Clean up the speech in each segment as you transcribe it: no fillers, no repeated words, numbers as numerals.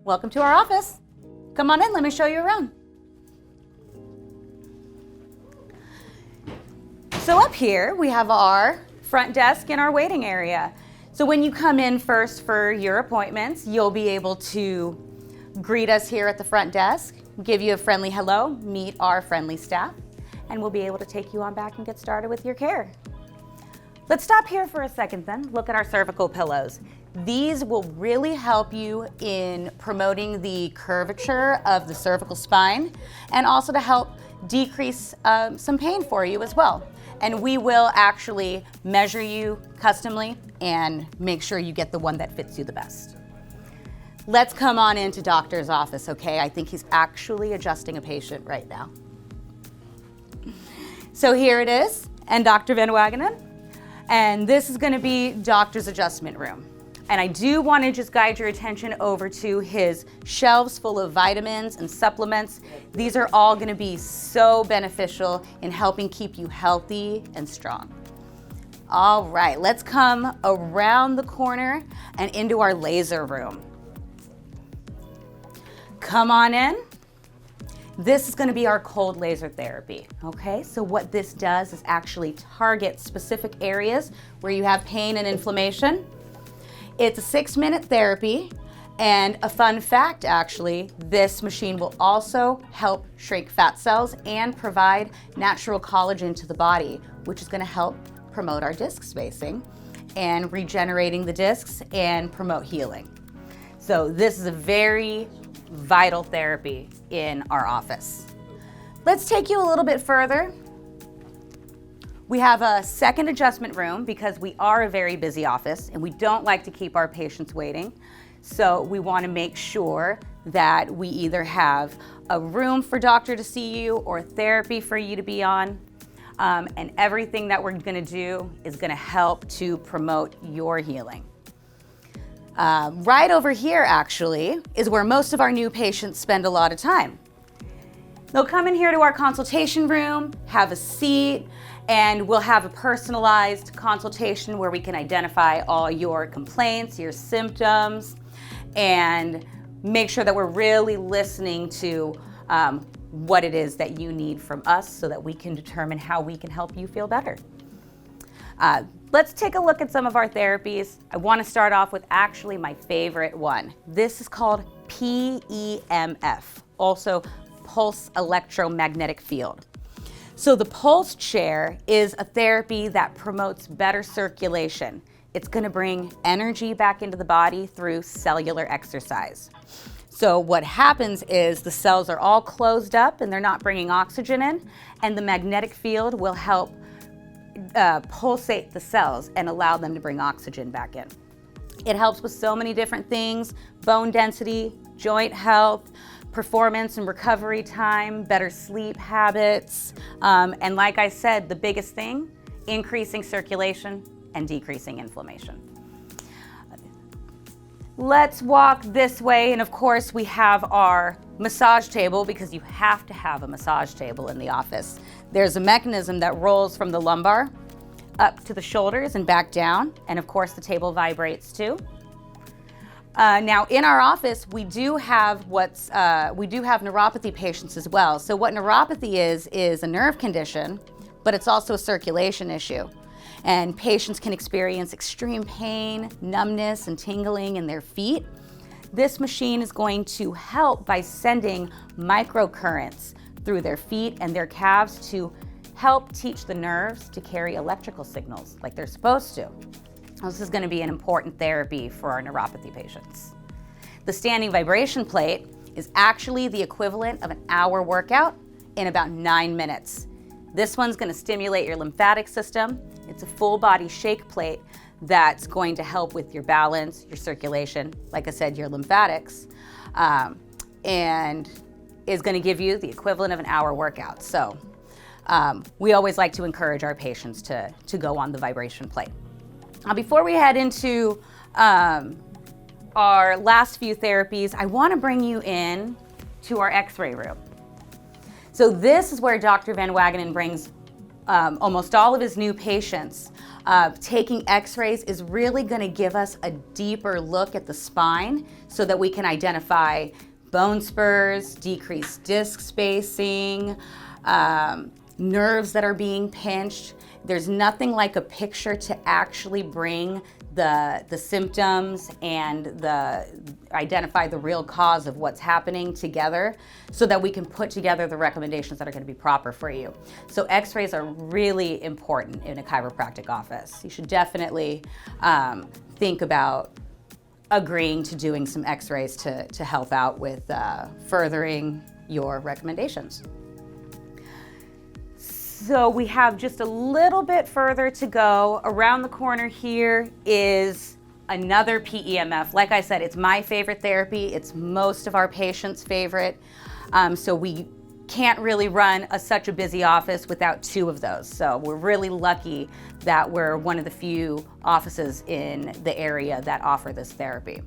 welcome to our office. Come on in, let me show you around. So up here, we have our front desk and our waiting area. So when you come in first for your appointments, you'll be able to greet us here at the front desk, give you a friendly hello, meet our friendly staff, and we'll be able to take you on back and get started with your care. Let's stop here for a second then, look at our cervical pillows. These will really help you in promoting the curvature of the cervical spine and also to help decrease some pain for you as well. And we will actually measure you customly and make sure you get the one that fits you the best. Let's come on into doctor's office, okay? I think he's actually adjusting a patient right now. So here it is, and Dr. Van Wagenen. And this is gonna be doctor's adjustment room. And I do want to just guide your attention over to his shelves full of vitamins and supplements. These are all going to be so beneficial in helping keep you healthy and strong. All right, let's come around the corner and into our laser room. Come on in. This is going to be our cold laser therapy, okay? So what this does is actually target specific areas where you have pain and inflammation. It's a 6-minute therapy, and a fun fact actually, this machine will also help shrink fat cells and provide natural collagen to the body, which is going to help promote our disc spacing and regenerating the discs and promote healing. So this is a very vital therapy in our office. Let's take you a little bit further. We have a second adjustment room because we are a very busy office and we don't like to keep our patients waiting. So we want to make sure that we either have a room for doctor to see you or therapy for you to be on. And everything that we're going to do is going to help to promote your healing. Right over here actually is where most of our new patients spend a lot of time. They'll come in here to our consultation room, have a seat, and we'll have a personalized consultation where we can identify all your complaints, your symptoms, and make sure that we're really listening to what it is that you need from us so that we can determine how we can help you feel better. Let's take a look at some of our therapies. I want to start off with actually my favorite one. This is called PEMF, also pulse electromagnetic field. So the pulse chair is a therapy that promotes better circulation. It's going to bring energy back into the body through cellular exercise. So what happens is the cells are all closed up and they're not bringing oxygen in, and the magnetic field will help pulsate the cells and allow them to bring oxygen back in. It helps with so many different things: bone density, joint health, performance and recovery time, better sleep habits, and like I said, the biggest thing, increasing circulation and decreasing inflammation. Let's walk this way, and of course we have our massage table because you have to have a massage table in the office. There's a mechanism that rolls from the lumbar up to the shoulders and back down, and of course the table vibrates too. Now in our office, we do have neuropathy patients as well. So what neuropathy is a nerve condition, but it's also a circulation issue. And patients can experience extreme pain, numbness, and tingling in their feet. This machine is going to help by sending microcurrents through their feet and their calves to help teach the nerves to carry electrical signals like they're supposed to. This is going to be an important therapy for our neuropathy patients. The standing vibration plate is actually the equivalent of an hour workout in about 9 minutes. This one's going to stimulate your lymphatic system. It's a full body shake plate that's going to help with your balance, your circulation, like I said, your lymphatics, and is going to give you the equivalent of an hour workout. So we always like to encourage our patients to go on the vibration plate. Before we head into our last few therapies, I want to bring you in to our x-ray room. So this is where Dr. Van Wagenen brings almost all of his new patients, taking x-rays is really going to give us a deeper look at the spine so that we can identify bone spurs, decreased disc spacing, nerves that are being pinched. There's nothing like a picture to actually bring the symptoms and identify the real cause of what's happening together so that we can put together the recommendations that are going to be proper for you. So x-rays are really important in a chiropractic office. You should definitely think about agreeing to doing some x-rays to help out with furthering your recommendations. So we have just a little bit further to go. Around the corner here is another PEMF. Like I said, it's my favorite therapy. It's most of our patients' favorite. So we can't really run such a busy office without two of those. So we're really lucky that we're one of the few offices in the area that offer this therapy.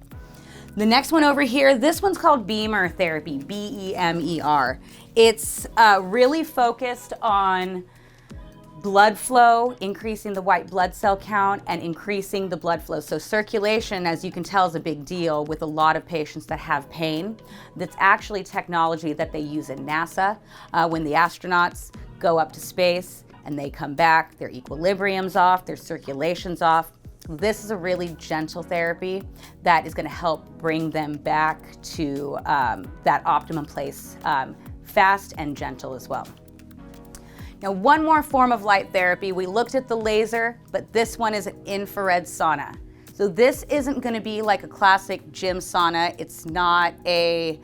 The next one over here, this one's called Beamer therapy, B-E-M-E-R. It's really focused on blood flow, increasing the white blood cell count and increasing the blood flow. So circulation, as you can tell, is a big deal with a lot of patients that have pain. That's actually technology that they use in NASA when the astronauts go up to space and they come back, their equilibrium's off, their circulation's off. This is a really gentle therapy that is going to help bring them back to that optimum place, fast and gentle as well. Now, one more form of light therapy. We looked at the laser, but this one is an infrared sauna. So this isn't going to be like a classic gym sauna. It's not a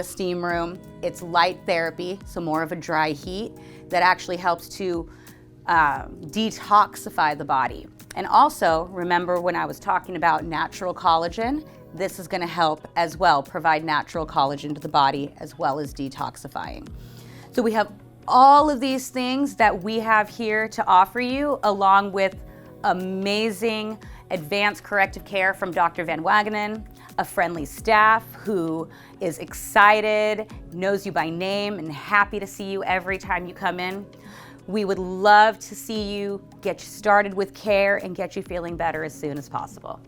steam room. It's light therapy, so more of a dry heat that actually helps to detoxify the body. And also, remember when I was talking about natural collagen, this is going to help as well, provide natural collagen to the body as well as detoxifying. So we have all of these things that we have here to offer you, along with amazing advanced corrective care from Dr. Van Wagenen, a friendly staff who is excited, knows you by name, and happy to see you every time you come in. We would love to see you, get you started with care, and get you feeling better as soon as possible.